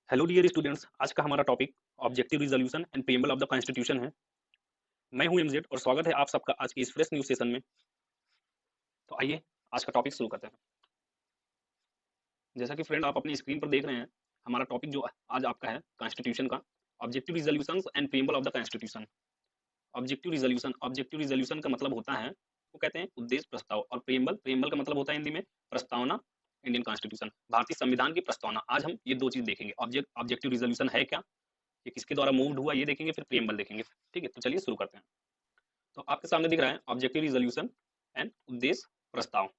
Hello dear students, आज का हमारा topic objective resolution and preamble of the constitution है। मैं हूं एमजेड और स्वागत है आप सबका आज की इस फ्रेश न्यूज सेशन में। तो आइए आज का टॉपिक शुरू करते हैं। जैसा कि फ्रेंड आप अपनी स्क्रीन पर देख रहे हैं, हमारा टॉपिक जो आज आपका है कॉन्स्टिट्यूशन का, objective resolution and preamble of the constitution. Objective resolution का मतलब होता है, वो कहते हैं उद्देश्य प्रस्ताव, और प्रीएम्बल प्रीएम्बल का मतलब होता है हिंदी में प्रस्तावना। इंडियन कॉन्स्टिट्यूशन, भारतीय संविधान की प्रस्तावना। आज हम ये दो चीज देखेंगे, ऑब्जेक्टिव रिजोल्यूशन है क्या, ये किसके द्वारा मूव्ड हुआ ये देखेंगे, फिर प्रीएम्बल देखेंगे। ठीक है, तो चलिए शुरू करते हैं। तो आपके सामने दिख रहा है ऑब्जेक्टिव रिजोल्यूशन एंड उद्देश्य प्रस्ताव।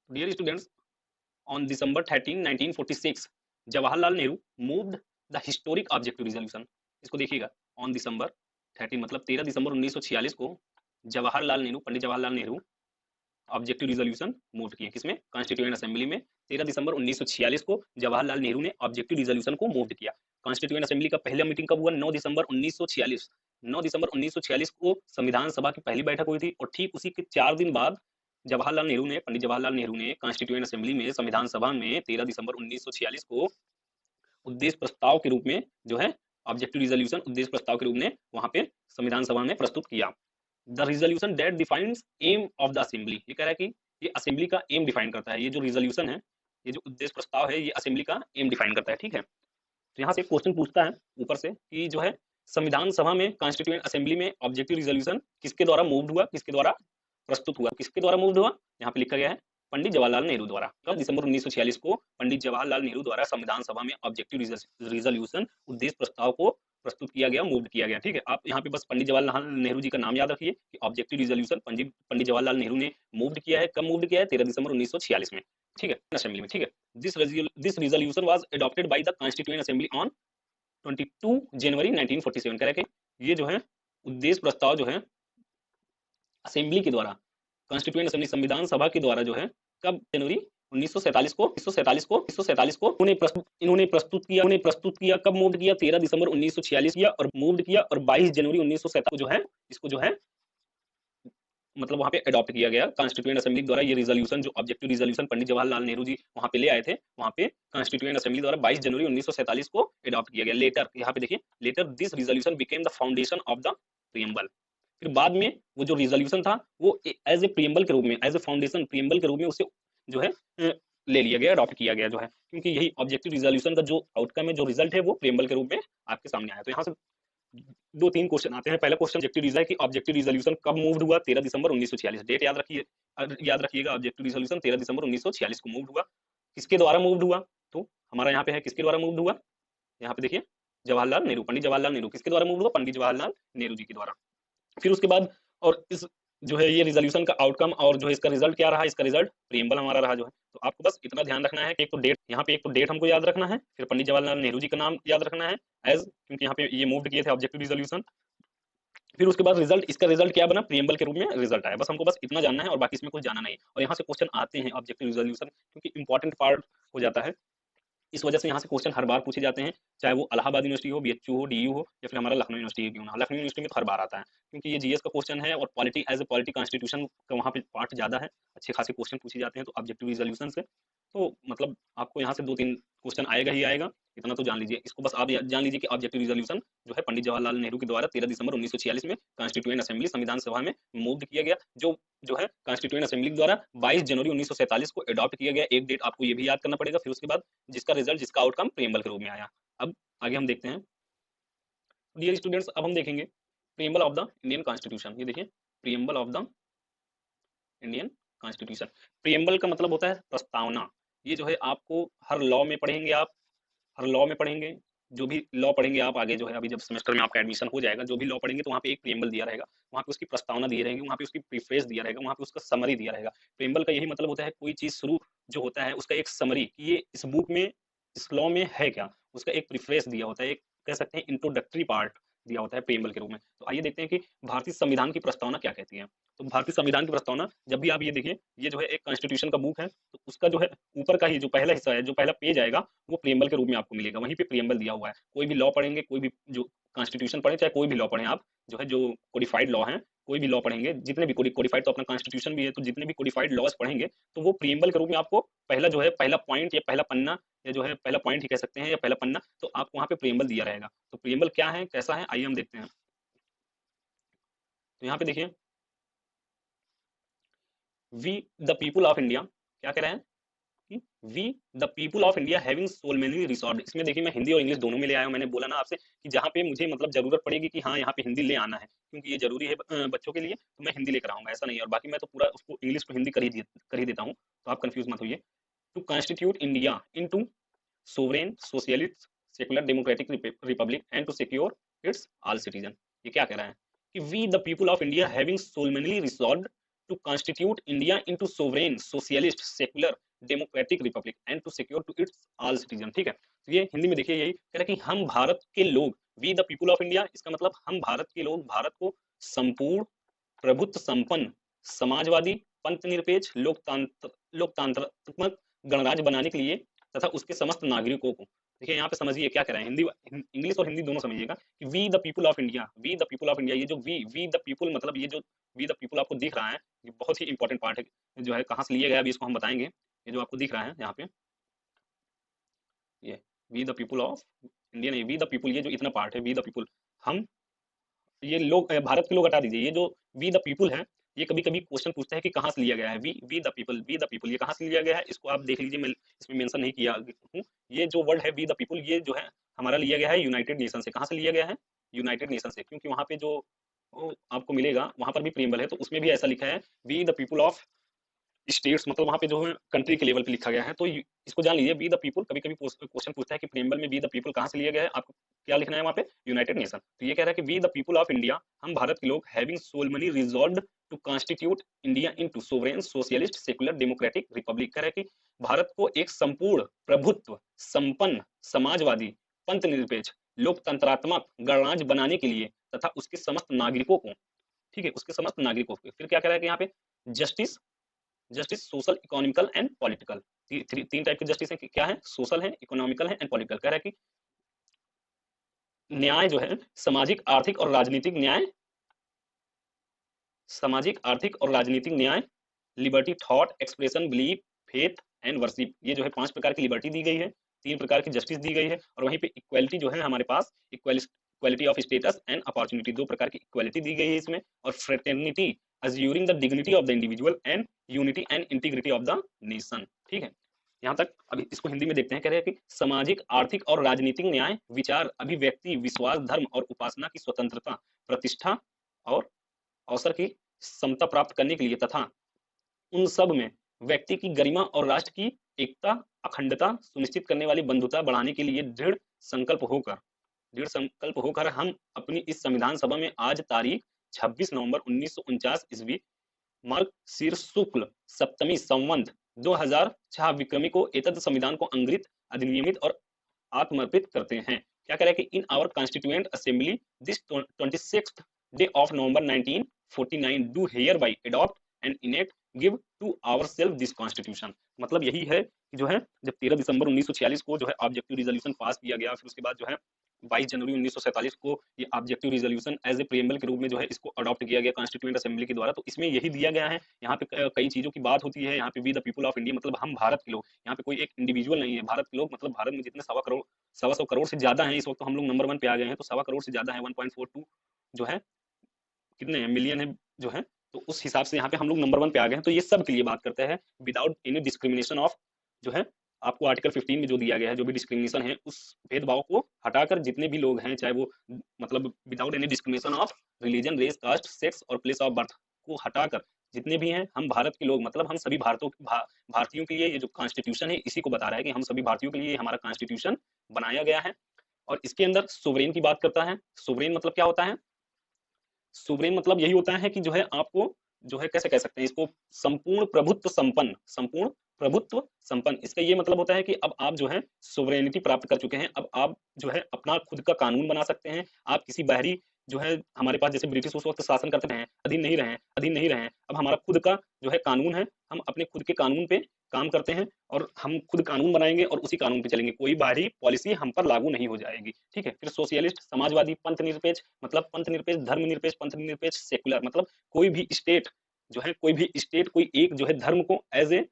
Dear students, on December 13 1946 Jawaharlal Nehru moved the historic objective resolution. इसको देखिएगा, ऑन दिसंबर 13 मतलब 13 दिसंबर 1946 को Jawaharlal Nehru, Pandit Jawaharlal Nehru objective resolution move किए। किसमें? कॉन्स्टिट्यूएंट असेंबली में। 13 दिसंबर 1946 को जवाहरलाल नेहरू ने ऑब्जेक्टिव रिजोल्यूशन को मूव किया। कॉन्स्टिट्यूएंट असेंबली का पहला मीटिंग कब हुआ? 9 दिसंबर 1946। 9 दिसंबर 1946 को संविधान सभा की पहली बैठक हुई थी, और ठीक उसी के 4 दिन बाद जवाहरलाल नेहरू ने, पंडित जवाहरलाल नेहरू ने कॉन्स्टिट्यूएंट असेंबली में, संविधान सभा में 13 दिसंबर 1946 को उद्देश्य प्रस्ताव के रूप में जो है ऑब्जेक्टिव रिजोल्यूशन उद्देश्य प्रस्ताव के रूप में वहां पे संविधान सभा में प्रस्तुत किया। The resolution that defines aim of the assembly, ये कह रहा है कि ये असेंबली का एम डिफाइन करता है। ये जो रिजोल्यूशन है, ये जो उद्देश्य प्रस्ताव है, ये असेंबली का एम डिफाइन करता है। ठीक है, तो यहाँ से क्वेश्चन पूछता है ऊपर से कि जो है संविधान सभा में, कॉन्स्टिट्यूएंट असेंबली में ऑब्जेक्टिव रिजोल्यूशन किसके द्वारा मूव्ड हुआ, किसके द्वारा प्रस्तुत हुआ? किसके द्वारा मूव्ड हुआ? यहाँ पे लिखा गया है पंडित जवाहरलाल नेहरू द्वारा। कब? दिसंबर 1946 को पंडित जवाहरलाल नेहरू द्वारा संविधान सभा में ऑब्जेक्टिव रिजोल्यूशन उद्देश्य प्रस्ताव को प्रस्तुत किया गया, मूव किया गया। ठीक है, आप यहाँ पे बस पंडित जवाहरलाल नेहरू जी का नाम याद रखिए कि ऑब्जेक्टिव रिजोल्यूशन पंडित जवाहरलाल नेहरू ने मूव किया है। कब मूव किया है? 13 दिसंबर 1946 में। ठीक है, असेंबली में। ठीक है, this resolution was adopted by the constituent assembly on 22 जनवरी 1947। कह रहे कि ये जो है उद्देश्य प्रस्ताव जो है असेंबली के द्वारा, कॉन्स्टिट्यूएंट असेंबली संविधान सभा के द्वारा जो है कब? जनवरी 1947 को इन्होंने प्रस्तुत किया। कब मूव किया? 13 दिसंबर 1946 किया, और मूव किया, और 22 जनवरी 1947 को जो है इसको जो है मतलब वहां पे अडॉप्ट किया गया कॉन्स्टिट्यूएंट असेंबली द्वारा। ये रिजोल्यूशन जो ऑब्जेक्टिव रिजोल्यूशन पंडित जवाहरलाल नेहरू जी वहां पे ले आए थे, वहां पे कॉन्स्टिट्यूएंट असेंबली द्वारा 22 जनवरी 1947 को अडॉप्ट किया गया। लेटर, यहाँ पे देखिए, later this resolution became the foundation of the preamble. फिर बाद में वो जो रिजोल्यूशन था वो एज ए प्रीएम्बल के रूप में, एज ए फाउंडेशन प्रीएम्बल के रूप में उसे जो है ले लिया गया, अडॉप्ट किया गया जो है, क्योंकि यही ऑब्जेक्टिव रिजोल्यूशन का जो आउटकम है, जो रिजल्ट है, वो प्रीएम्बल के रूप में आपके सामने आया। तो यहाँ से 2-3 क्वेश्चन आते हैं। पहला क्वेश्चन ऑब्जेक्टिव रिजल्ट कि ऑब्जेक्टिव रिजोल्यूशन कब मूव्ड हुआ? 13 दिसंबर 1946। डेट याद रखिए, याद रखिएगा, ऑब्जेक्टिव रिजोल्यूशन 13 दिसंबर 1946 को मूव्ड हुआ। किसके द्वारा मूव्ड हुआ? तो हमारा यहाँ पे है किसके द्वारा मूव्ड हुआ, यहाँ पे देखिए, जवाहरलाल नेहरू, पंडित जवाहरलाल नेहरू। किसके द्वारा मूव्ड हुआ? पंडित जवाहरलाल नेहरू जी के द्वारा। फिर उसके बाद, और इस जो है ये रिजोल्यूशन का आउटकम और जो है इसका रिजल्ट क्या रहा? इसका रिजल्ट प्रीएम्बल हमारा रहा जो है। तो आपको बस इतना ध्यान रखना है कि एक तो डेट, यहाँ पे एक तो डेट हमको याद रखना है, फिर पंडित जवाहरलाल नेहरू जी का नाम याद रखना है एज, क्योंकि यहाँ पे ये मूव किए थे ऑब्जेक्टिव रिजोल्यूशन। फिर उसके बाद रिजल्ट, इसका रिजल्ट क्या बना? प्रीएम्बल के रूप में रिजल्ट आया। बस हमको बस इतना जानना है और बाकी इसमें कुछ जाना नहीं। और यहाँ से क्वेश्चन आते हैं ऑब्जेक्टिव रिजोल्यूशन, क्योंकि इंपॉर्टेंट पार्ट हो जाता है, इस वजह से यहाँ से क्वेश्चन हर बार पूछे जाते हैं, चाहे वो इलाहाबाद यूनिवर्सिटी हो, बीएचयू हो, डीयू हो, या फिर हमारा लखनऊ यूनिवर्सिटी क्यों ना। लखनऊ यूनिवर्सिटी में तो हर बार आता है, क्योंकि ये जीएस का क्वेश्चन है, और polity as a polity constitution का वहाँ पे पार्ट ज्यादा है, अच्छे खासे क्वेश्चन पूछे जाते हैं। तो ऑब्जेक्टिव रिजोल्यूशन से तो मतलब आपको यहाँ से 2-3 क्वेश्चन आएगा ही आएगा, इतना तो जान लीजिए। इसको बस आप जान लीजिए कि ऑब्जेक्टिव रिजोल्यूशन जो है पंडित जवाहरलाल नेहरू के द्वारा 13 दिसंबर 1946 में कॉन्स्टिट्यूएंट असेंबली, संविधान सभा में मूव किया गया, जो जो है कॉन्स्टिट्यूएंट असेंबली द्वारा 22 जनवरी 1947 को अडॉप्ट किया गया। एक डेट आपको ये भी याद करना पड़ेगा। फिर उसके बाद जिसका रिजल्ट, जिसका आउटकम प्रीएम्बल के रूप में आया। अब आगे हम देखते हैं डियर स्टूडेंट्स, अब हम देखेंगे preamble of the Indian constitution. ये देखिए, preamble of the Indian constitution. Preamble का मतलब होता है प्रस्तावना। ये जो है आपको हर लॉ में पढ़ेंगे, आप हर लॉ में पढ़ेंगे, जो भी लॉ पढ़ेंगे आप आगे जो है, अभी जब सेमेस्टर में आपका एडमिशन हो जाएगा, जो भी लॉ पढ़ेंगे तो वहाँ पे एक प्रीएम्बल दिया रहेगा, वहाँ पे उसकी प्रस्तावना दी रहेगी, वहाँ पे उसकी प्रीफेस दिया रहेगा, वहाँ पे उसका समरी दिया रहेगा। प्रीएम्बल का यही मतलब होता है, कोई चीज शुरू जो होता है उसका एक समरी, कि ये इस बुक में, इस लॉ में है क्या, उसका एक प्रीफेस दिया होता है, एक कह सकते हैं इंट्रोडक्टरी पार्ट दिया होता है प्रीएम्बल के रूप में। तो आइए देखते हैं कि भारतीय संविधान की प्रस्तावना क्या कहती है। तो भारतीय संविधान की प्रस्तावना, जब भी आप ये देखिए, ये जो है एक कॉन्स्टिट्यूशन का बुक है, तो उसका जो है ऊपर का ही जो पहला हिस्सा है, जो पहला पेज आएगा, वो प्रीएम्बल के रूप में आपको मिलेगा। वहीं पे प्रीएम्बल दिया हुआ है। कोई भी लॉ पढ़ेंगे, कोई भी जो कॉन्स्टिट्यूशन पढ़े, चाहे कोई भी लॉ पढ़े आप, जो है जो कोडिफाइड लॉ है, कोई भी लॉ पढ़ेंगे, जितने भी कोडिफाइड, तो अपना कॉन्स्टिट्यूशन भी है, तो जितने भी कोडिफाइड लॉज पढ़ेंगे, तो वो प्रीएम्बल के रूप में आपको पहला जो है, पहला पॉइंट या पहला पन्ना या जो है पहला पॉइंट ही कह सकते हैं या पहला पन्ना, तो आपको वहाँ पे प्रियम्बल दिया रहेगा। तो प्रियम्बल क्या है, कैसा है, आइए हम देखते हैं। तो यहाँ पे देखिए, we the people of India, क्या कह रहे हैं कि we the people of India having solemnly resolved. इसमें देखिए मैं हिंदी और इंग्लिश दोनों में ले आया हूँ। मैंने बोला ना आपसे कि जहाँ पे मुझे मतलब जरूरत पड़ेगी कि हाँ यहाँ पे हिंदी ले आना है, क्योंकि ये जरूरी है बच्चों के लिए, तो मैं हिंदी लेकर आऊंगा, ऐसा नहीं है। और बाकी मैं तो पूरा उसको इंग्लिश को हिंदी कर ही देता हूँ, तो आप कंफ्यूज मत होइए। To constitute India into sovereign socialist secular democratic republic and to secure its all citizen. ये क्या कह रहा है कि we the people of India having solemnly resolved to constitute India into sovereign socialist secular democratic republic and to secure to its all citizen. ठीक है, तो ये हिंदी में देखिए यही कह रहा है कि हम भारत के लोग, we the people of India, इसका मतलब हम भारत के लोग भारत को संपूर्ण प्रभुत्व संपन्न समाजवादी पंथनिरपेक्ष लोकतांत्रात्मक गणराज्य बनाने के लिए तथा उसके समस्त नागरिकों को, देखिए यहाँ पे समझिए क्या कह रहे हैं, हिंदी इंग्लिश और हिंदी दोनों समझिएगा कि we the people of India, we the people of India, ये जो वी द पीपल मतलब ये जो वी द पीपल आपको दिख रहा है, ये बहुत ही इंपॉर्टेंट पार्ट है जो है, कहाँ से लिया गया अभी इसको हम बताएंगे। ये जो आपको दिख रहा है यहाँ पे, ये we the people of India नहीं, वी द पीपल, ये जो इतना पार्ट है वी द पीपल, हम ये लोग भारत के लोग हटा दीजिए, ये जो वी द पीपल है, ये कभी कभी क्वेश्चन पूछता है कि कहाँ से लिया गया है, we the people, we the people ये कहाँ से लिया गया है, इसको आप देख लीजिए, मैं इसमें मेंशन नहीं किया हूँ। ये जो वर्ड है वी द पीपल, ये जो है हमारा लिया गया है यूनाइटेड नेशन से। कहाँ से लिया गया है, यूनाइटेड नेशन से, क्योंकि वहाँ पे जो आपको मिलेगा वहां पर भी प्रियम्बल है, तो उसमें भी ऐसा लिखा है we the people of states, मतलब वहाँ पे जो है कंट्री के लेवल पे लिखा गया है। तो इसको जान लीजिए, बी द पीपल, कभी कभी क्वेश्चन पूछता है कि प्रियम्बल में बी द पीपल कहाँ से लिया गया है, आपको क्या लिखना है वहाँ पे, यूनाइटेड नेशन। तो ये कह रहा है कि we the people of India, हम भारत के लोग, having solemnly resolved to constitute India into sovereign socialist secular democratic republic, कह रहा है कि भारत को एक संपूर्ण प्रभुत्व संपन्न समाजवादी पंथनिरपेक्ष लोकतंत्रात्मक गणराज्य बनाने के लिए तथा उसके समस्त नागरिकों को, ठीक है, उसके समस्त नागरिकों को, फिर क्या कह रहा है कि यहाँ पे justice, justice social economical and political, तीन टाइप के जस्टिस है, क्या है, सोशल है, इकोनॉमिकल है एंड पॉलिटिकल। कह रहा है कि न्याय जो है सामाजिक आर्थिक और राजनीतिक न्याय, सामाजिक आर्थिक और राजनीतिक न्याय, liberty thought expression belief faith and worship, ये जो है 5 प्रकार की लिबर्टी दी गई है, 3 प्रकार की जस्टिस दी गई है, और वहीं पे इक्वालिटी जो है हमारे पास, equality of status and opportunity, 2 प्रकार की इक्वालिटी दी गई है इसमें, और fraternity assuring the dignity of the individual and unity and integrity of the nation. ठीक है, यहाँ तक। अभी इसको हिंदी में देखते हैं, कह रहे हैं कि सामाजिक आर्थिक और राजनीतिक न्याय, विचार अभिव्यक्ति विश्वास धर्म और उपासना की स्वतंत्रता, प्रतिष्ठा और अवसर की समता प्राप्त करने के लिए तथा उन सब में व्यक्ति की गरिमा और राष्ट्र की एकता अखंडता सुनिश्चित करने वाली बंधुता बढ़ाने के लिए दृढ़ संकल्प होकर हम अपनी इस संविधान सभा में आज तारीख 26 नवंबर 1949 ईस्वी मार्ग शीर शुक्ल सप्तमी संवंत 2006 विक्रमी को एतद संविधान को अंग्रित अधिनियमित और आत्मर्पित करते हैं। क्या कह रहा है कि in our constituent assembly this 26th day of November 1949 do hereby adopt and enact give to ourselves this constitution. मतलब यही है कि जो है जब 13 दिसंबर 1946 को जो है ऑब्जेक्टिव रिजोल्यूशन पास किया गया, फिर उसके बाद जो है 22 जनवरी 1947 को ये objective resolution as a preamble के रूप में जो है इसको अडॉप्ट किया गया कॉन्स्टिट्यूएंट असेंबली के द्वारा। तो इसमें यही दिया गया है, यहाँ पे कई चीजों की बात होती है, यहाँ पे we the people of India मतलब हम भारत के लोग, यहाँ पे कोई एक इंडिविजुअल नहीं है, भारत के लोग मतलब भारत में जितने 1.25 करोड़ से ज्यादा है, इस वक्त तो हम लोग नंबर 1 पे आ गए हैं, तो 1.25 करोड़ से ज्यादा है, 1.42 जो है कितने हैं मिलियन है जो है, तो उस हिसाब से यहाँ पे हम लोग नंबर 1 पे आ गए हैं। तो ये सब के लिए बात करते हैं विदाउट एनी डिस्क्रिमिनेशन ऑफ, जो है आपको आर्टिकल 15 में जो दिया गया है, जो भी डिस्क्रिमिनेशन है उस भेदभाव को हटाकर जितने भी लोग हैं, चाहे वो मतलब without any discrimination of religion race caste sex और प्लेस ऑफ बर्थ को हटाकर जितने भी हैं हम भारत के लोग, मतलब हम सभी भारतीयों के लिए ये जो कॉन्स्टिट्यूशन है इसी को बता रहा है कि हम सभी भारतीयों के लिए हमारा कॉन्स्टिट्यूशन बनाया गया है। और इसके अंदर सोवरेन की बात करता है। सोवरेन मतलब क्या होता है, सुवरेन मतलब यही होता है कि जो है आपको जो है कैसे कह सकते हैं इसको, संपूर्ण प्रभुत्व संपन्न, संपूर्ण प्रभुत्व संपन्न, इसका ये मतलब होता है कि अब आप जो है सोवरेनिटी प्राप्त कर चुके हैं, अब आप जो है अपना खुद का कानून बना सकते हैं, आप किसी बाहरी जो है हमारे पास जैसे ब्रिटिश उस वक्त शासन करते हैं, अधीन नहीं रहे, अब हमारा खुद का जो है कानून है, हम अपने खुद के कानून पे काम करते हैं और हम खुद कानून बनाएंगे और उसी कानून पे चलेंगे, कोई बाहरी पॉलिसी हम पर लागू नहीं हो जाएगी। ठीक है, फिर सोशलिस्ट समाजवादी पंथ निरपेक्ष, मतलब पंथ निरपेक्ष धर्म निरपेक्ष पंथ निरपेक्ष सेकुलर, मतलब कोई भी स्टेट जो है, कोई भी स्टेट कोई एक जो है धर्म को एज ए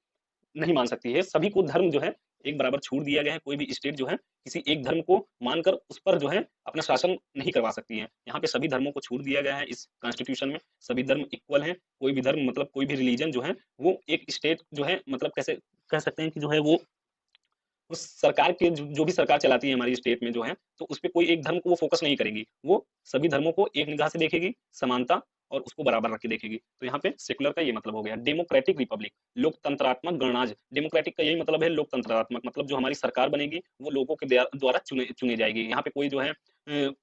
नहीं मान सकती है, सभी को धर्म जो है एक बराबर छूट दिया गया है। कोई भी स्टेट जो है किसी एक धर्म को मानकर उस पर जो है अपना शासन नहीं करवा सकती है। यहाँ पे सभी धर्मों को छूट दिया गया है इस कॉन्स्टिट्यूशन में, सभी धर्म इक्वल हैं। कोई भी धर्म मतलब कोई भी रिलीजन जो है वो एक स्टेट जो है मतलब कैसे कह सकते हैं कि जो है वो उस सरकार के जो भी सरकार चलाती है हमारी स्टेट में जो है, तो उसपे कोई एक धर्म को वो फ़ोकस नहीं करेगी। वो सभी धर्मों को एक निगाह से देखेगी, समानता और उसको बराबर रख के देखेगी। तो यहाँ पे सेक्युलर का ये मतलब हो गया। डेमोक्रेटिक रिपब्लिक, लोकतंत्रात्मक गणराज्य। डेमोक्रेटिक का यही मतलब है लोकतंत्रात्मक, मतलब जो हमारी सरकार बनेगी वो लोगों के द्वारा चुने चुनी जाएगी। यहाँ पे कोई जो है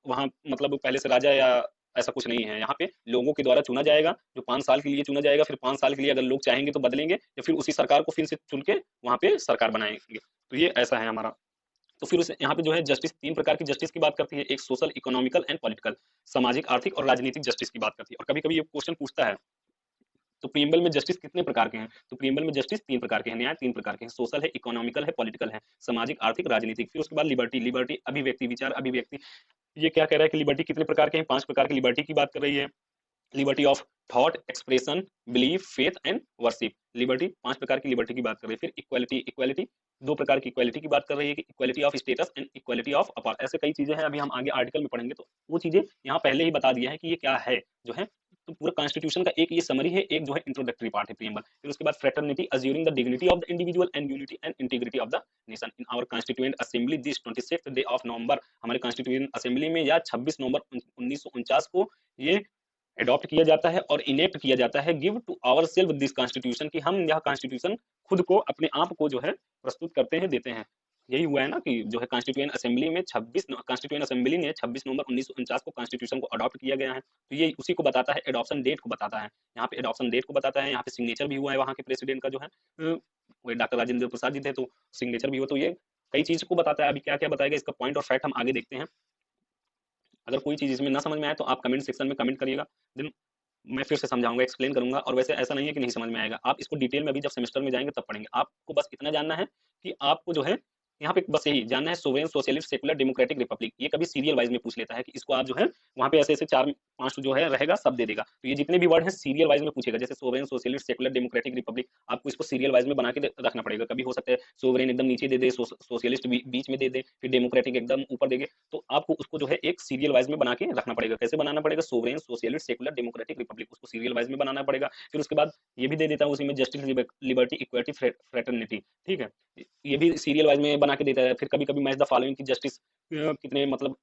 वहाँ मतलब पहले से राजा या ऐसा कुछ नहीं है। यहाँ पे लोगों के द्वारा चुना जाएगा, जो 5 साल के लिए चुना जाएगा, फिर 5 साल के लिए अगर लोग चाहेंगे तो बदलेंगे या फिर उसी सरकार को फिर से चुन के वहाँ पे सरकार बनाएँगे। तो ये ऐसा है हमारा। तो फिर उस यहाँ पे जो है जस्टिस 3 प्रकार की जस्टिस की बात करती है। एक सोशल, इकोनॉमिकल एंड पॉलिटिकल, सामाजिक, आर्थिक और राजनीतिक जस्टिस की बात करती है। और कभी-कभी ये क्वेश्चन पूछता है, तो प्रिएम्बल में जस्टिस कितने प्रकार के हैं? तो प्रिएम्बल में जस्टिस 3 प्रकार के हैं, न्याय 3 प्रकार के हैं। सोशल है, इकोनॉमिकल है, पॉलिटिकल है, सामाजिक, आर्थिक, राजनीतिक। फिर उसके बाद लिबर्टी, लिबर्टी अभिव्यक्ति, विचार अभिव्यक्ति। ये क्या कह रहा है कि लिबर्टी कितने प्रकार के हैं? 5 प्रकार की लिबर्टी की बात कर रही है। Liberty of thought, expression, belief, faith and worship. Liberty 5 प्रकार की लिबर्टी की बात कर रही है। फिर इक्वालिटी, इक्वालिटी 2 प्रकार की इक्वालिटी की बात कर रही है कि equality of status and equality of apart. ऐसे कई चीजें हैं, अभी हम आगे आर्टिकल में पढ़ेंगे तो वो चीजें यहाँ पहले ही बता दिया है कि ये क्या है जो है। तो पूरा कॉन्स्टिट्यूशन का एक ये समरी है, एक जो है इंट्रोडक्टरी पार्ट है प्रीएम्बल। फिर उसके बाद fraternity, assuring the dignity of the individual and unity and integrity of the nation in our constituent assembly this 26th day of November. हमारे कॉन्स्टिट्यूएंट असेंबली में या 26 नवंबर 1949 को ये अडॉप्ट किया जाता है और इनेक्ट किया जाता है। Give to ourselves this constitution, कि हम यह कॉन्स्टिट्यूशन खुद को अपने आप को जो है प्रस्तुत करते हैं, देते हैं। यही हुआ है ना कि जो है कॉन्स्टिट्यूएंट असेंबली में 26 कॉन्स्टिट्यूएंट असेंबली ने 26 नवंबर 1949 को कॉन्स्टिट्यूशन को अडॉप्ट किया गया है। तो ये उसी को बताता है, एडॉप्शन डेट को बताता है। यहाँ पे एडॉप्शन डेट को बताता है, यहाँ पे सिग्नेचर भी हुआ है वहाँ के प्रेसिडेंट का जो है वो डॉक्टर राजेंद्र प्रसाद जी थे, तो सिग्नेचर भी हुआ। तो ये कई चीज को बताता है। अभी क्या क्या बताएगा इसका पॉइंट और फैक्ट हम आगे देखते हैं। अगर कोई चीज इसमें ना समझ में आए तो आप कमेंट सेक्शन में कमेंट करिएगा, देन मैं फिर से समझाऊंगा, एक्सप्लेन करूंगा। और वैसे ऐसा नहीं है कि नहीं समझ में आएगा, आप इसको डिटेल में अभी जब सेमेस्टर में जाएंगे तब पढ़ेंगे। आपको बस इतना जानना है कि आपको जो है यहाँ पे बस यही जानना है, sovereign, socialist, secular, democratic, Republic. ये कभी सीरियल वाइज में पूछ लेता है कि इसको आप जो है वहाँ पे ऐसे ऐसे 4-5 जो है रहेगा सब दे देगा। तो ये जितने भी वर्ड हैं सीरियल वाइज में पूछेगा, जैसे sovereign, socialist, secular, democratic, Republic. आपको इसको सीरियल वाइज में बना के रखना पड़ेगा। कभी हो सकता है सोवरेन एकदम नीचे दे दे, सोशलिस्ट बीच में दे दे, फिर डेमोक्रेटिक एकदम ऊपर देगे। तो आपको उसको जो है एक सीरियल वाइज में बना के रखना पड़ेगा। कैसे बनाना पड़ेगा? Sovereign, socialist, secular, democratic, Republic, उसको सीरियल वाइज में बनाना पड़ेगा। फिर उसके बाद ये भी दे देता है उसी में, जस्टिस, लिबर्टी, इक्वालिटी, फ्रेटर्निटी। ठीक है, ये भी सीरियल वाइज में बना के देता है। फिर कभी कभी मैच द फॉलोइंग की जस्टिस कितने मतलब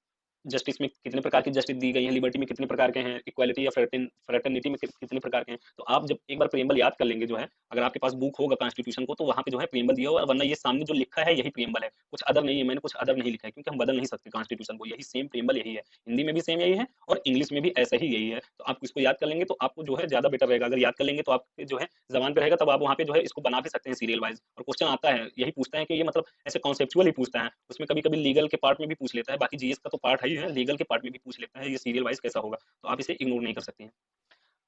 जस्टिस में कितने प्रकार की जस्टिस दी गई है, लिबर्टी में कितने प्रकार के हैं, इक्वालिटी या फ्रेटर्निटी में कितने प्रकार के हैं। तो आप जब एक बार प्रिएम्बल याद कर लेंगे जो है, अगर आपके पास बुक होगा कॉन्स्टिट्यूशन को तो वहाँ पे जो है प्रिएम्बल दिया होगा, वरना ये सामने जो लिखा है यही प्रिएम्बल है, कुछ अदर नहीं है। मैंने कुछ अदर नहीं लिखा है क्योंकि हम बदल नहीं सकते कॉन्स्टिट्यूशन को, यही सेम प्रिएम्बल यही है। हिंदी में भी सेम यही है और इंग्लिश में भी ऐसा ही यही है। तो आप इसको याद कर लेंगे तो आपको जो है ज्यादा बेटर रहेगा। अगर याद कर लेंगे तो आपके जो है जबान पे रहेगा, तब आप वहाँ पे जो है इसको बना भी सकते हैं सीरियल वाइज। और क्वेश्चन आता है, यही पूछता है कि ये मतलब ऐसे कॉन्सेप्चुअल ही पूछता है, उसमें कभी कभी लीगल के पार्ट में भी पूछ लेता है। बाकी जीएस का तो पार्ट है ही है, लीगल के पार्ट में भी पूछ लेता है ये सीरियल वाइज कैसा होगा, तो आप इसे इग्नोर नहीं कर सकते हैं।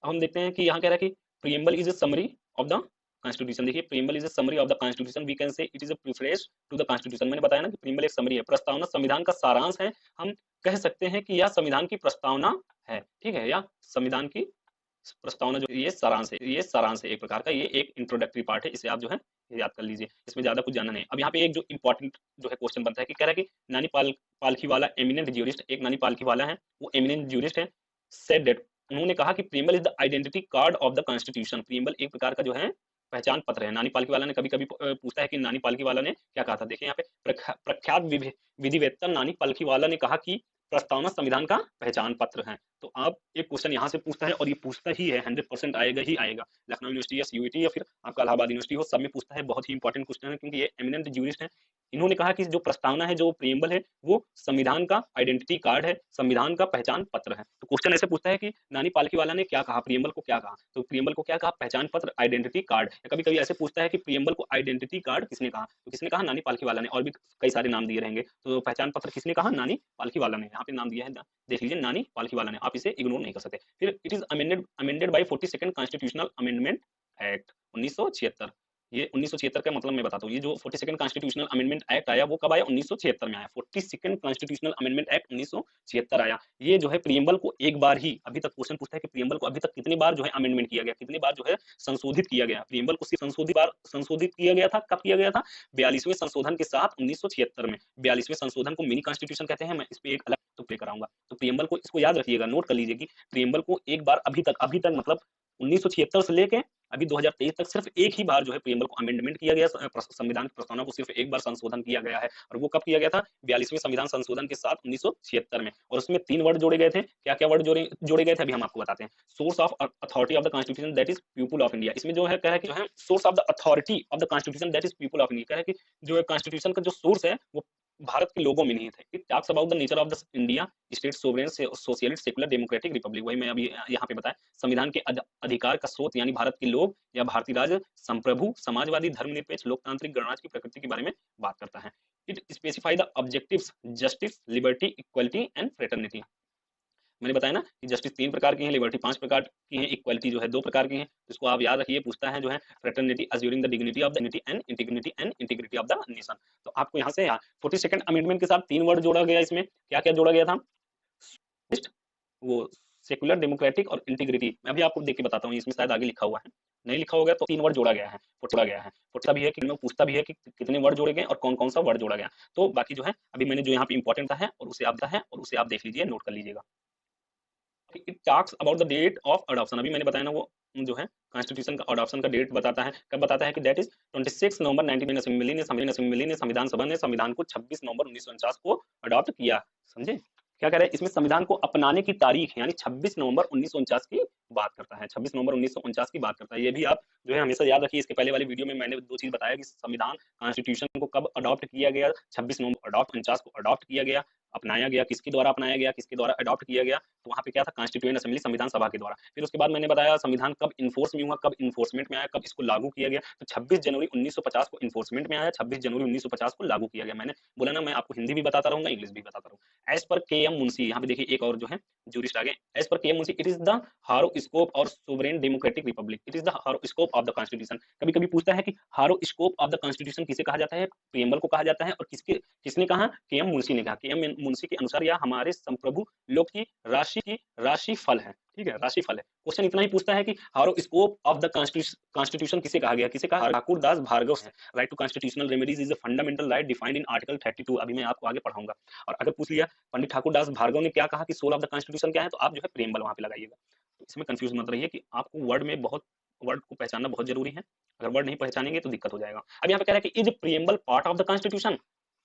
अब हम देखते हैं कि यहाँ कह रहा है कि preamble is a summary of the constitution. देखिए, preamble is a summary of the constitution, we can say it is a preference to the constitution. मैंने बताया ना कि प्रिएम्बल एक समरी है, प्रस्तावना संविधान का सारांश है। हम कह सकते हैं कि यह संविधान की प्रस्तावना है, ठीक है, या संविधान की प्रस्तावना जो ये सारांश है, ये सारांश है एक प्रकार का। ये एक इंट्रोडक्टरी पार्ट है, इसे आप जो है याद कर लीजिए, इसमें ज्यादा कुछ जानना नहीं। अब यहाँ पे एक जो इंपॉर्टेंट जो है क्वेश्चन बनता है कि कह रहा है कि नानी पालखीवाला एमिनेंट ज्यूरिस्ट, एक नानी पालखीवाला है, वो एमिनेंट ज्यूरिस्ट है, सेड दैट, उन्होंने कहा कि preamble is the identity card of the constitution. Preamble एक प्रकार का जो है पहचान पत्र है। नानी पालकीवाला ने कभी कभी पूछता है कि नानी पालकीवाला ने क्या कहा था। देखिए यहाँ पे प्रख्यात विधिवेत्ता नानी पालकीवाला ने कहा कि प्रस्तावना संविधान का पहचान पत्र है। तो आप एक क्वेश्चन यहाँ से पूछता है और ये पूछता ही है, 100% आएगा ही आएगा। लखनऊ यूनिवर्सिटी या सीयूईटी या फिर आपका इलाहाबाद यूनिवर्सिटी हो, सब में पूछता है। बहुत ही इंपॉर्टेंट क्वेश्चन है क्योंकि ये एमिनेंट ज्यूरिस्ट है। इन्होंने कहा कि जो प्रस्तावना है, जो प्रिएम्बल है, वो संविधान का आइडेंटिटी कार्ड है, संविधान का पहचान पत्र है। तो क्वेश्चन ऐसे पूछता है कि नानी पालकीवाला ने क्या कहा, प्रिएम्बल को क्या कहा। तो प्रिएम्बल को क्या कहा? पहचान पत्र, आइडेंटिटी कार्ड। कभी कभी ऐसे पूछता है कि प्रिएम्बल को आइडेंटिटी कार्ड किसने कहा, तो किसने कहा? नानी पालकीवाला ने। और भी कई सारे नाम दिए रहेंगे। तो पहचान पत्र किसने कहा? नानी पालकीवाला ने। यहाँ पे नाम दिया है, देख लीजिए, नानी पालकीवाला ने। आप इसे इग्नोर नहीं कर सकते। फिर it is amended bye 42nd constitutional amendment act 1976। ये 1976 का मतलब मैं बताता हूँ। ये जो 42nd कॉन्स्टिट्यूशनल अमेंडमेंट एक्ट आया वो कब आया? 1976 में आया। 42nd कॉन्स्टिट्यूशनल अमेंडमेंट एक्ट 1976 आया। ये जो है प्रिएम्बल को एक बार ही, अभी तक क्वेश्चन पूछता है कि प्रिएम्बल को अभी तक कितनी बार जो है अमेंडमेंट किया गया, कितनी बार जो है संशोधित किया गया। प्रिएम्बल को सिर्फ संशोधित किया गया था। कब किया गया था? 42वें संशोधन के साथ 1976 में। 42वें संशोधन को मिनी कॉन्स्टिट्यूशन कहते हैं। मैं इस पे एक अलग तो प्ले कराऊंगा। तो प्रिएम्बल को इसको याद रखिएगा, नोट कर लीजिए कि प्रिएम्बल को एक बार अभी तक मतलब 1976 से लेके अभी 2023 तक सिर्फ एक ही बार जो है प्रिएम्बल को अमेंडमेंट किया गया, संविधान की प्रस्तावना को सिर्फ एक बार संशोधन किया गया है। और वो कब किया गया था? 42वें संविधान संशोधन के साथ 1976 में। और उसमें 3 वर्ड जोड़े गए थे। क्या क्या वर्ड जोड़े गए थे अभी हम आपको बताते हैं। Source of authority of the constitution that is people of India. इसमें जो है कह रहा है कि जो है source of the authority of the constitution that is people of India. कह रहा है कि जो है कॉन्स्टिट्यूशन का जो सोर्स है वो भारत के लोगों में नहीं है। It talks about the nature of the India state sovereign socialist secular democratic Republic. वही मैं अभी यहाँ पे बताया, संविधान के अधिकार का स्रोत यानी भारत के लोग या भारतीय राज्य संप्रभु समाजवादी धर्मनिरपेक्ष लोकतांत्रिक गणराज्य की प्रकृति के बारे में बात करता है। It specify the objectives justice liberty equality and fraternity. मैंने बताया ना कि जस्टिस 3 प्रकार की है, लिबर्टी 5 प्रकार की है, इक्वालिटी जो है 2 प्रकार की है। इसको आप याद रखिए। पूछता है जो है fraternity assuring the dignity of the unity and integrity of the nation. तो आपको यहाँ से 42nd अमेंडमेंट के साथ 3 वर्ड जोड़ा गया। इसमें क्या क्या जोड़ा गया था? वो सेकुलर डेमोक्रेटिक और इंटीग्रिटी। मैं अभी आपको देख के बताता हूँ, इसमें शायद आगे लिखा हुआ है, नहीं लिखा होगा तो 3 वर्ड जोड़ा गया है। पूछता भी है कि मैं पूछता भी है कि कितने वर्ड जोड़े गए और कौन कौन सा वर्ड जोड़ा गया। तो बाकी जो है अभी मैंने जो यहाँ पे इंपॉर्टेंट है और उसे आप देख लीजिए, नोट कर लीजिएगा। It talks about the date of adoption. अभी मैंने बताया ना वो जो है कॉन्स्टिट्यूशन का अडॉप्शन का डेट बताता है। कब बताता है कि दैट इज 26 नवंबर 19 असेंबली ने संविधान सभा ने संविधान को 26 नवंबर 1949 को अडॉप्ट किया। समझे क्या कह रहा है? इसमें संविधान को अपनाने की तारीख यानी 26 नवंबर 1949 की बात करता है। 26 नवंबर 1949 की बात करता है। ये भी आप जो है हमेशा याद रखिए। इसके पहले वाली वीडियो में मैंने 2 चीज बताया कि संविधान कॉन्स्टिट्यूशन को कब अडॉप्ट किया गया। 26 नवंबर 1949 को अडॉप्ट किया गया, अपनाया गया। किसके द्वारा अपनाया गया, किसके द्वारा अडॉप्ट किया गया? तो वहां पे क्या था? कॉन्स्टिट्यूएंट असेंबली संविधान सभा के द्वारा। फिर उसके बाद मैंने बताया संविधान कब इन्फोर्स में हुआ, कब इन्फोर्समेंट में आया, कब इसको लागू किया गया। तो 26 जनवरी 1950 को इन्फोर्समेंट में आया, 26 जनवरी 1950 को लागू किया गया। मैंने बोला ना मैं आपको हिंदी भी बताता रहूंगा, इंग्लिश भी बताता रहूंगा। As per K M Munshi, यहाँ पे देखिए एक और जो है जूरिस्ट आ गए। As per K M Munshi, it is the horoscope और sovereign democratic republic. It is the horoscope of the constitution. कभी कभी पूछता है कि हारो स्कोप ऑफ द कॉन्स्टिट्यूशन किसे कहा जाता है? प्रिएम्बल को कहा जाता है। और किसने कहा? के एम मुंशी ने कहा। के एम मुंशी के अनुसार यह हमारे संप्रभु लोक की राशि फल है। ठीक है, राशि फल है। क्वेश्चन इतना ही पूछता है कि हारो स्कोप ऑफ द कॉन्स्टिट्यूशन किसे कहा गया? किसे कहा? ठाकुर दास भार्गव है। Right to constitutional remedies is a fundamental right defined in article 32। अभी मैं आपको आगे पढ़ाऊंगा। और अगर पूछ लिया पंडित ठाकुर दास भार्गव ने क्या कहा कि सोल ऑफ द कॉन्स्टिट्यूशन क्या है, तो आप जो है प्रेमबल वहां पे लगाइएगा। तो इसमें कंफ्यूज मत रहिए कि आपको वर्ड को पहचानना बहुत जरूरी है। अगर वर्ड नहीं पहचानेंगे तो दिक्कत हो जाएगा। अब यहाँ पे कह रहा है कि is preamble part of the constitution.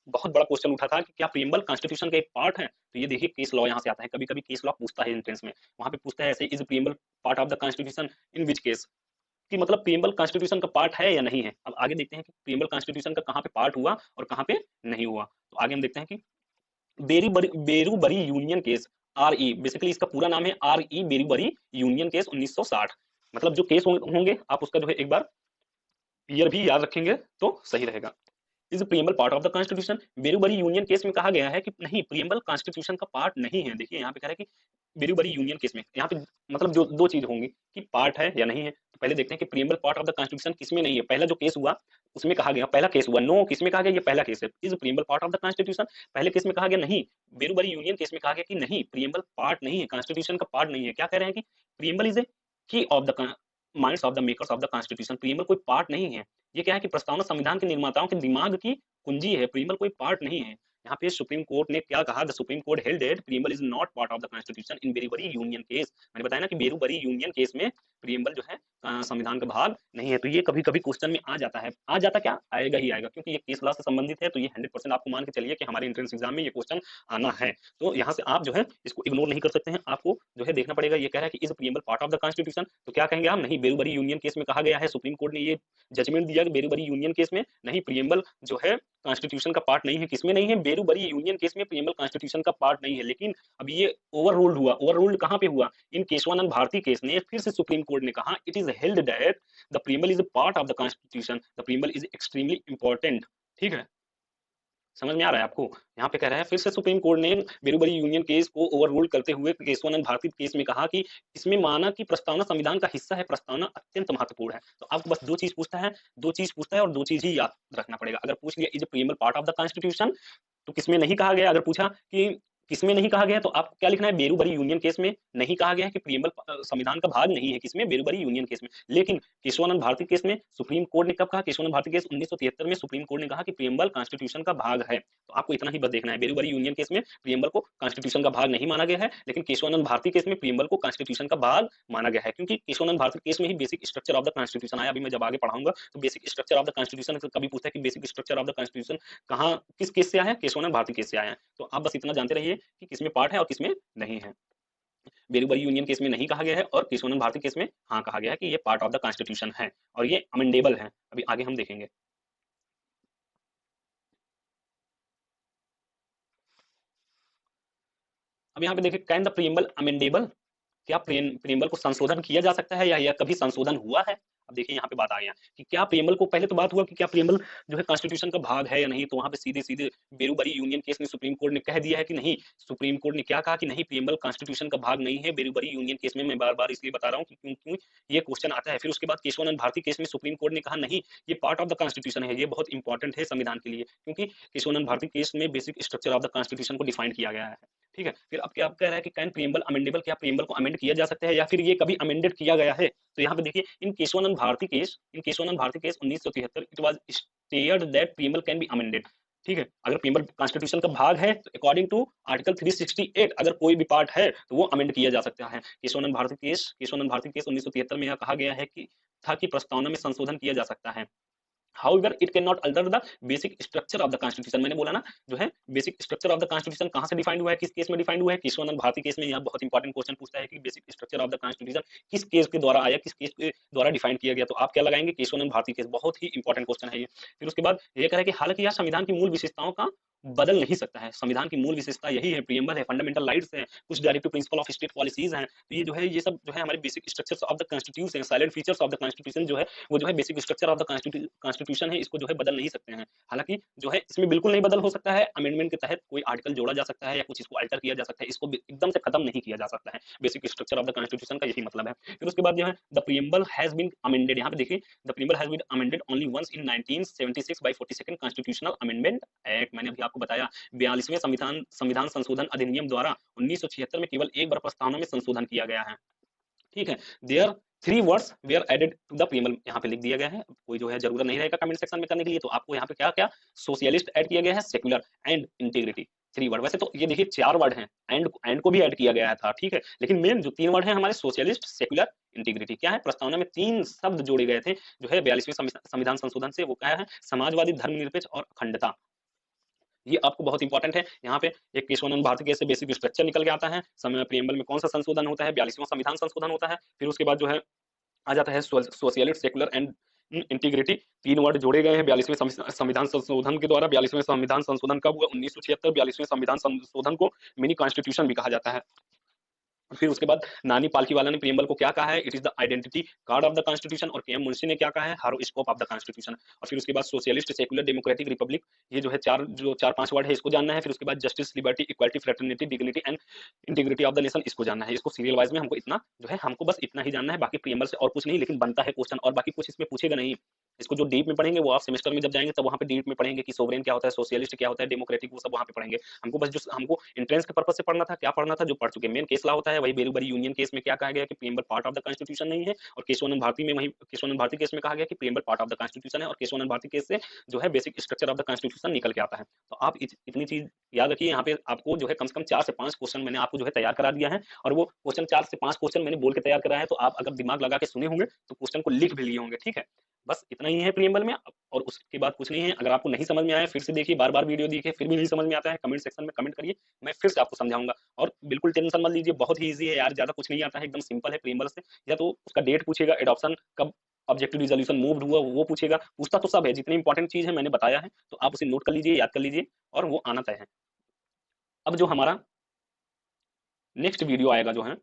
बहुत बड़ा क्वेश्चन उठा था कि क्या प्रिएम्बल कॉन्स्टिट्यूशन का एक पार्ट है? तो ये देखिए केस लॉ यहाँ से आता है। कभी कभी केस लॉ पूछता है एंट्रेंस में, वहां पे पूछता है ऐसे, is preamble part of the constitution in which case, कि मतलब प्रिएम्बल कॉन्स्टिट्यूशन का पार्ट है या नहीं है। अब आगे देखते हैं कि प्रिएम्बल कॉन्स्टिट्यूशन का कहाँ पे पार्ट हुआ और कहाँ पे नहीं हुआ। तो आगे हम देखते हैं कि Berubari union case, R E, basically इसका पूरा नाम है R E Berubari union case 1960। मतलब जो केस होंगे आप उसका जो है एक बार ईयर भी याद रखेंगे तो सही रहेगा। Is preamble part of the constitution. Berubari union case में कहा गया है कि नहीं, प्रिएम्बल कॉन्स्टिट्यूशन का पार्ट नहीं है। देखिए यहाँ पे कह रहा है कि बेरूबरी यूनियन केस में, यहाँ पे मतलब जो 2 चीज होंगी कि पार्ट है या नहीं है। तो पहले देखते हैं कि preamble part of the constitution किसमें नहीं है। पहला जो केस हुआ उसमें कहा गया, पहला केस हुआ नो, किसमें कहा गया? ये पहला केस है। Is preamble part of the constitution, पहले केस में कहा गया नहीं। बेरूबरी यूनियन केस में कहा गया कि नहीं, प्रिएम्बल पार्ट नहीं है, कॉन्स्टिट्यूशन का पार्ट नहीं है। क्या कह रहे हैं कि प्रिएम्बल इज ए की of the minds of the makers of the constitution. Preamble कोई पार्ट नहीं है। ये क्या है कि प्रस्तावना संविधान के निर्माताओं के दिमाग की कुंजी है, प्रिएम्बल कोई पार्ट नहीं है। यहाँ पे सुप्रीम कोर्ट ने क्या कहा? The supreme court held that preamble is not part of the constitution in Berubari union case. मैंने बताया ना कि बेरूबरी यूनियन केस में प्रिएम्बल जो है संविधान का भाग नहीं है। तो ये कभी कभी क्वेश्चन में आ जाता है। आ जाता क्या? आएगा ही आएगा, क्योंकि ये केस लॉ से संबंधित है। तो ये 100% आपको मान के चलिए कि हमारे एंट्रेंस एग्जाम में ये क्वेश्चन आना है। तो यहाँ से आप जो है इसको इग्नोर नहीं कर सकते हैं, आपको जो है देखना पड़ेगा। ये कह रहा है कि is preamble part of the constitution, तो क्या कहेंगे हम? नहीं, बेरूबरी यूनियन केस में कहा गया है, सुप्रीम कोर्ट ने ये जजमेंट दिया कि बेरूबरी यूनियन केस में नहीं, प्रिएम्बल जो है कॉन्स्टिट्यूशन का पार्ट नहीं है। किसमें नहीं है? बेरूबरी यूनियन केस में प्रिएम्बल कॉन्स्टिट्यूशन का पार्ट नहीं है। लेकिन अब ये ओवर रूल्ड हुआ। ओवर रूल्ड कहाँ पे हुआ? इन केशवानंद भारती केस ने फिर से सुप्रीम कोर्ट ने कहा it is held that the preamble is a part of the constitution, the preamble is extremely important. ठीक है, समझ में आ रहा है आपको? यहाँ पे कह रहा है फिर से सुप्रीम कोर्ट ने बेरूबरी यूनियन केस को ओवररूल करते हुए केशवानंद भारती केस में कहा कि इसमें माना कि प्रस्तावना संविधान का हिस्सा है, प्रस्तावना अत्यंत महत्वपूर्ण है। तो आपको बस 2 चीज़ पूछता है, 2 चीज़ पूछता है और 2 चीज़ ही याद रखना पड़ेगा। अगर पूछ लिया is a preamble part of the constitution तो किसमें नहीं कहा गया, अगर पूछा कि किसमें नहीं कहा गया तो आपको क्या लिखना है, बेरूबरी यूनियन केस में नहीं कहा गया है कि प्रीएम्बल संविधान का भाग नहीं है, किसमें, बेरूबरी यूनियन केस में। लेकिन केशवानंद भारती केस में सुप्रीम कोर्ट ने कब कहा, केशवानंद भारती केस 1973 में सुप्रीम कोर्ट ने कहा कि प्रीएम्बल कॉन्स्टिट्यूशन का भाग है। तो आपको इतना ही बस देखना है, बेरूबरी यूनियन केस में प्रीएम्बल को कॉन्स्टिट्यूशन का भाग नहीं माना गया है, लेकिन केशवानंद भारती केस में प्रीएम्बल को कॉन्स्टिट्यूशन का भाग माना गया है, क्योंकि केशवानंद भारती केस में ही basic structure of the constitution आया। अभी मैं जब आगे पढ़ाऊंगा तो basic structure of the constitution कभी पूछता है कि basic structure of the constitution कहाँ, किस केस से आया है, केशवानंद भारती केस से आया है। तो आप बस इतना जानते रहिए कि किसमें पार्ट है और किसमें नहीं है। बेरूबरी यूनियन केस में नहीं कहा गया है और केशवानंद भारती केस में हाँ कहा गया है कि ये पार्ट ऑफ द कॉन्स्टिट्यूशन है और ये अमेंडेबल है। अभी आगे हम देखेंगे। अब यहाँ पे देखिए, कैन द प्रीएम्बल अमेंडेबल, क्या प्रीएम्बल को संशोधन किया जा सकता है या यह कभी संशोधन हुआ है? अब देखिए यहाँ पे बात आ गया कि क्या प्रीएम्बल को, पहले तो बात हुआ कि क्या प्रीएम्बल जो है कॉन्स्टिट्यूशन का भाग है या नहीं, तो वहां पे सीधे सीधे बेरूबरी यूनियन केस में सुप्रीम कोर्ट ने कह दिया है कि नहीं। सुप्रीम कोर्ट ने क्या कहा कि नहीं, प्रीएम्बल कॉन्स्टिट्यूशन का भाग नहीं है बेरूबरी यूनियन केस में। मैं बार बार इसलिए बता रहा हूँ क्योंकि ये क्वेश्चन आता है। फिर उसके बाद केशवानंद भारती केस में सुप्रीम कोर्ट ने कहा नहीं, ये पार्ट ऑफ द कॉन्स्टिट्यूशन है। ये बहुत इंपॉर्टेंट है संविधान के लिए, क्योंकि केशवानंद भारती केस में basic structure of the constitution को डिफाइन किया गया है। ठीक है, फिर अब क्या कह रहा है कि कैन प्रीएम्बल अमेंडेबल, क्या प्रीएम्बल को अमेंड किया जा सकता है या फिर ये कभी अमेंडेड किया गया है? तो यहाँ पे देखिए, in Kesavananda Bharati case 1973 it was stated that preamble can be amended. ठीक है, अगर प्रीएम्बल कॉन्स्टिट्यूशन का भाग है तो अकॉर्डिंग टू आर्टिकल 368 अगर कोई भी पार्ट है तो वो अमेंड किया जा सकता है। केशवानंद भारती केस 1973 में यह कहा गया है कि था कि प्रस्तावना में संशोधन किया जा सकता है। However it can not alter the basic structure of the constitution. मैंने बोला ना, जो है basic structure of the constitution कहां से डिफाइंड हुआ है, किस केस में डिफाइंड हुआ है, केशवानंद भारती केस में। यह बहुत इंपॉर्टेंट क्वेश्चन पूछता है कि basic structure of the constitution किस केस के द्वारा आया, किस केस के द्वारा डिफाइंड किया गया। तो आप क्या लगाएंगे, केशवानंद भारती केस। बहुत ही इंपॉर्टेंट क्वेश्चन है ये। फिर उसके बाद ये कह रहा है कि हालांकि यह संविधान की मूल विशेषताओं का बदल नहीं सकता है। संविधान की मूल विशेषता यही है, प्रीएम्बल है, फंडामेंटल राइट्स है, कुछ directive principle of state policies हैं। तो ये जो है, ये सब जो है हमारे basic structures of the constitution, salient features of the constitution जो है, वो जो है basic structure of the constitution है, इसको जो है बदल नहीं सकते हैं। हालांकि जो है इसमें बिल्कुल नहीं बदल हो सकता है, अमेंडमेंट के तहत कोई आर्टिकल जोड़ा जा सकता है या कुछ इसको अल्टर किया जा सकता है, इसको एकदम से खत्म नहीं किया जा सकता है। Basic structure of the constitution का यही मतलब है। फिर उसके बाद जो है the preamble has been amended, यहाँ पे देखिए, the preamble has been amended only once in 1976 by 42nd constitutional amendment act. मैंने अभी आपको बताया 42वें संविधान संविधान संशोधन अधिनियम द्वारा 1976 में केवल एक बार प्रस्तावना में संशोधन किया गया है। ठीक है, there 3 words were added to the preamble, यहाँ पे लिख दिया गया है। कोई जो है जरूरत नहीं रहेगा कमेंट सेक्शन में करने के लिए। तो आपको यहाँ पे क्या क्या, सोशलिस्ट ऐड किया गया है, सेक्युलर एंड इंटीग्रिटी, 3 वर्ड। वैसे तो ये देखिए 4 वर्ड हैं, एंड को भी ऐड किया गया था। ठीक है, लेकिन मेन जो 3 वर्ड हैं हमारे, सोशलिस्ट, सेक्युलर, इंटीग्रिटी। क्या है, प्रस्तावना में 3 शब्द जोड़े गए थे जो है 42वें संविधान संशोधन से। वो क्या है, समाजवादी, धर्मनिरपेक्ष और अखंडता। ये आपको बहुत इंपॉर्टेंट है। यहाँ पे एक केशवानंद भारती केस से बेसिक स्ट्रक्चर निकल के आता है, समय प्रीएम्बल में कौन सा संशोधन होता है, 42वां संविधान संशोधन होता है। फिर उसके बाद जो है आ जाता है socialist, secular and integrity. 3 word जोड़े गए हैं 42वें संविधान संशोधन के द्वारा। 42वें संविधान संशोधन कब हुआ, 1976। 42वें संविधान संशोधन को मिनी कॉन्स्टिट्यूशन भी कहा जाता है। फिर उसके बाद नानी पालकीवाला ने प्रीएम्बल को क्या कहा है, it is the identity card of the constitution. और के एम मुंशी ने क्या कहा है, हारोस्कोप ऑफ द कॉन्स्टिट्यूशन। और फिर उसके बाद सोशलिस्ट, सेकुलर, डेमोक्रेटिक, रिपब्लिक, ये जो है 4-5 वर्ड है, इसको जानना है। फिर उसके बाद justice, liberty, equality, fraternity, dignity and integrity of the nation, इसको जानना है। इसको सीरियल वाइज में हमको इतना जो है, हमको बस इतना ही जानना है, बाकी प्रीएम्बल से और कुछ नहीं। लेकिन बनता है क्वेश्चन, और बाकी कुछ इसमें पूछेगा नहीं। इसको जो डीप में पढ़ेंगे वो आप सेमेस्टर में जब जाएंगे तब वहाँ पे डीप में पढ़ेंगे कि सोवरेन क्या होता है, सोशलिस्ट क्या होता है, डेमोक्रेटिक, वो सब वहाँ पे पढ़ेंगे। हमको बस जो हमको एंट्रेंस के पर्पस से पढ़ना था, क्या पढ़ना था, जो पढ़ चुके। मेन केस ला होता है वही, बेरूबरी यूनियन केस में क्या कहा गया कि preamble part of the constitution नहीं है, और केशवानंद भारती में वही, केशवानंद भारती केस में कहा गया कि preamble part of the constitution है। और केशवानंद भारती केस से जो है basic structure of the constitution निकल के आता है। तो आप इतनी चीज याद रखिए। यहाँ पे आपको जो है कम से कम 4 से 5 क्वेश्चन मैंने आपको जो है तैयार करा दिया है, और वो क्वेश्चन 4 से 5 क्वेश्चन मैंने बोल के तैयार कराया है। तो आप अगर दिमाग लगा के सुने होंगे तो क्वेश्चन को लिख भी लिए होंगे। ठीक है, बस इतना ही है प्रीएम्बल में, और उसके बाद कुछ नहीं है। अगर आपको नहीं समझ में आया फिर से देखिए, बार-बार वीडियो देखिए, फिर भी नहीं समझ में आता है, कमेंट सेक्शन में कमेंट करिए, मैं फिर से आपको समझाऊंगा। और बिल्कुल टेंशन मत लीजिए, बहुत ही ईजी है यार, ज्यादा कुछ नहीं आता है, एकदम सिंपल है प्रीएम्बल से। या तो उसका डेट पूछेगा, एडॉप्शन कब ऑब्जेक्टिव रिजोल्यूशन मूव्ड हुआ, वो पूछेगा, पूछता तो सब है। जितनी इंपॉर्टेंट चीज है मैंने बताया है, तो आप उसे नोट कर लीजिए, याद कर लीजिए, और वो आना तय है। अब जो हमारा नेक्स्ट वीडियो आएगा जो है,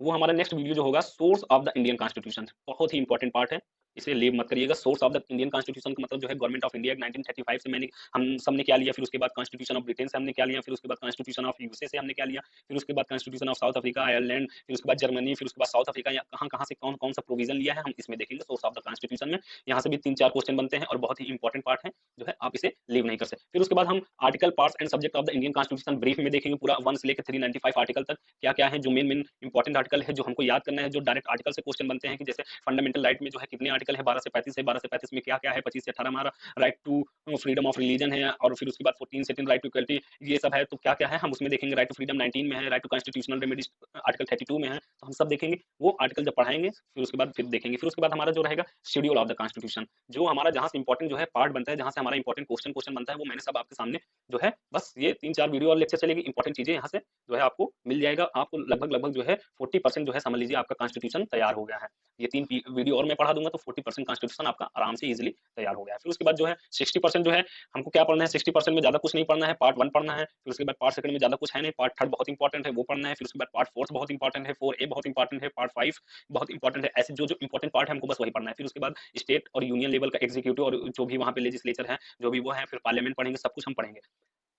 वो हमारा नेक्स्ट वीडियो जो होगा, source of the Indian constitution. बहुत ही इंपॉर्टेंट पार्ट है। इसे लीव मत करिएगा। Source of the Indian constitution का मतलब जो है गवर्नमेंट ऑफ इंडिया 1935 से मैंने हम सबने क्या लिया, फिर उसके बाद कॉन्स्टिट्यूशन ऑफ ब्रिटेन से हमने क्या लिया, फिर उसके बाद कॉन्स्टिट्यूशन ऑफ यूएसए से हमने क्या लिया, फिर उसके बाद constitution of south Africa, Ireland, फिर उसके बाद जर्मनी, फिर उसके बाद साउथ अफ्रीका, या कहाँ से कौन कौन सा प्रोविजन लिया है हम इसमें देखेंगे सोर्स ऑफ द कॉन्स्टिट्यूशन में। यहाँ से भी 3-4 क्वेश्चन बनते हैं और बहुत ही इंपॉर्टेंट पार्ट है, जो है आप इसे लीव नहीं कर सकते। फिर उसके बाद हम article, parts and subject of the Indian constitution brief में देखेंगे पूरा 1 से लेकर 395 आर्टिकल तक क्या क्या है, जो मेन इंपॉर्टेंट आर्टिकल है जो हमको याद करना है, जो डायरेक्ट आर्टिकल से क्वेश्चन बनते हैं कि जैसे फंडामेंटल राइट में जो है कितने आर्टिकल है, 12 से 35 है, 12 से 35 में क्या क्या है, 25 से 18 हमारा right to freedom of religion है, और फिर उसके बाद 14 से 10 राइट टू इक्वलिटी, ये सब है। तो क्या क्या है हम उसमें देखेंगे। राइट टू फ्रीडम 19 में है, right to constitutional remedies article 32 में है, तो हम सब देखेंगे। वो आर्टिकल जब पढ़ाएंगे फिर उसके बाद फिर देखेंगे। फिर उसके बाद हमारा जो रहेगा शेड्यूल ऑफ द कॉन्स्टिट्यूशन, जो हमारा जहां से इंपॉर्टेंट जो है पार्ट बनता है, जहां से हमारा इंपॉर्टेंट क्वेश्चन बनता है, वो मैंने सब आपके सामने जो है, बस ये 3-4 वीडियो और लेक्चर चलेगी, इंपॉर्टेंट चीजें यहाँ से जो है आपको मिल जाएगा। आपको लगभग जो है 40% जो है समझ लीजिए आपका कॉन्स्टिट्यूशन तैयार हो गया है। ये 3 वीडियो और मैं पढ़ा दूंगा तो 40% कॉन्स्टिट्यूशन आपका आराम से इजीली तैयार हो गया है। फिर उसके बाद जो है 60% जो है हमको क्या पढ़ना है, 60% में ज्यादा कुछ नहीं पढ़ना है, पार्ट 1 पढ़ना है, फिर उसके बाद पार्ट सेकंड में ज्यादा कुछ है नहीं, पार्ट थर्ड बहुत इंपॉर्टेंट है वो पढ़ना है, फिर उसके बाद पार्ट फोर्थ बहुत इंपॉर्टेंट है, 4A बहुत इंपॉर्टेंट है, पार्ट 5 बहुत इंपॉर्टेंट है। ऐसे जो इंपॉर्टेंट पार्ट है हमको बस वही पढ़ना है। फिर उसके बाद स्टेट और यूनियन लेवल का एग्जीक्यूटिव और जो भी वहाँ पे लेजिस्लेचर है, जो भी वो है, फिर पार्लियामेंट पढ़ेंगे, सब कुछ हम पढ़ेंगे।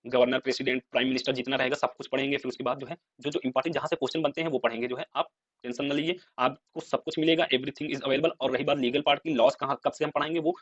गवर्नर, प्रेसिडेंट, प्राइम मिनिस्टर जितना रहेगा सब कुछ पढ़ेंगे। फिर उसके बाद जो है जो इंपॉर्टेंट जहां से क्वेश्चन बनते हैं वो पढ़ेंगे। जो है आप टेंशन न लीजिए, आपको सब कुछ मिलेगा, एवरीथिंग इज अवेलेबल। और रही बात लीगल पार्ट की, लॉस कहाँ कब से हम पढ़ाएंगे, वो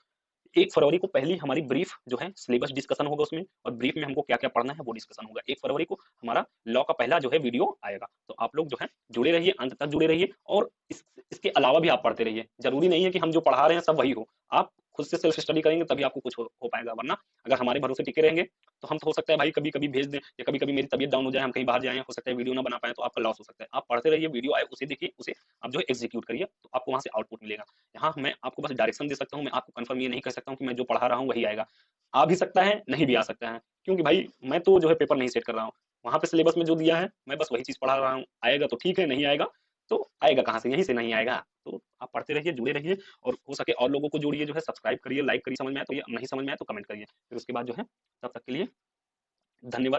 1 फरवरी को पहली हमारी ब्रीफ जो है सिलेबस डिस्कशन होगा उसमें, और ब्रीफ में हमको क्या क्या पढ़ना है वो डिस्कशन होगा। 1 फरवरी को हमारा लॉ का पहला जो है वीडियो आएगा। तो आप लोग जो है जुड़े रहिए, अंत तक जुड़े रहिए, और इसके अलावा भी आप पढ़ते रहिए। जरूरी नहीं है कि हम जो पढ़ा रहे हैं सब वही हो, आप खुद से सेल्फ स्टडी करेंगे तभी आपको कुछ हो पाएगा। वरना अगर हमारे भरोसे टिके रहेंगे तो हम तो हो सकता है भाई कभी कभी भेज दें, या कभी कभी मेरी तबियत डाउन हो जाए, हम कहीं बाहर जाए, हो सकता है वीडियो ना बना पाए, तो आपका लॉस हो सकता है। आप पढ़ते रहिए, वीडियो आए उसे देखिए, उसे आप जो है एग्जीक्यूट करिए, तो आपको वहां से आउटपुट मिलेगा। यहाँ मैं आपको बस डायरेक्शन दे सकता हूँ, मैं आपको कंफर्म ये नहीं कर सकता हूँ कि मैं जो पढ़ा रहा हूँ वही आएगा। आ भी सकता है, नहीं भी आ सकता है, क्योंकि भाई मैं तो जो है पेपर नहीं सेट कर रहा हूँ। वहां पे सिलेबस में जो दिया है मैं बस वही चीज पढ़ा रहा हूँ। आएगा तो ठीक है, नहीं आएगा तो आएगा कहाँ से, यहीं से नहीं आएगा। तो आप पढ़ते रहिए, जुड़े रहिए, और हो सके और लोगों को जोड़िए, जो है सब्सक्राइब करिए, लाइक करिए। समझ में आया तो, ये नहीं समझ में आया तो कमेंट करिए। फिर उसके बाद जो है तब तक के लिए धन्यवाद।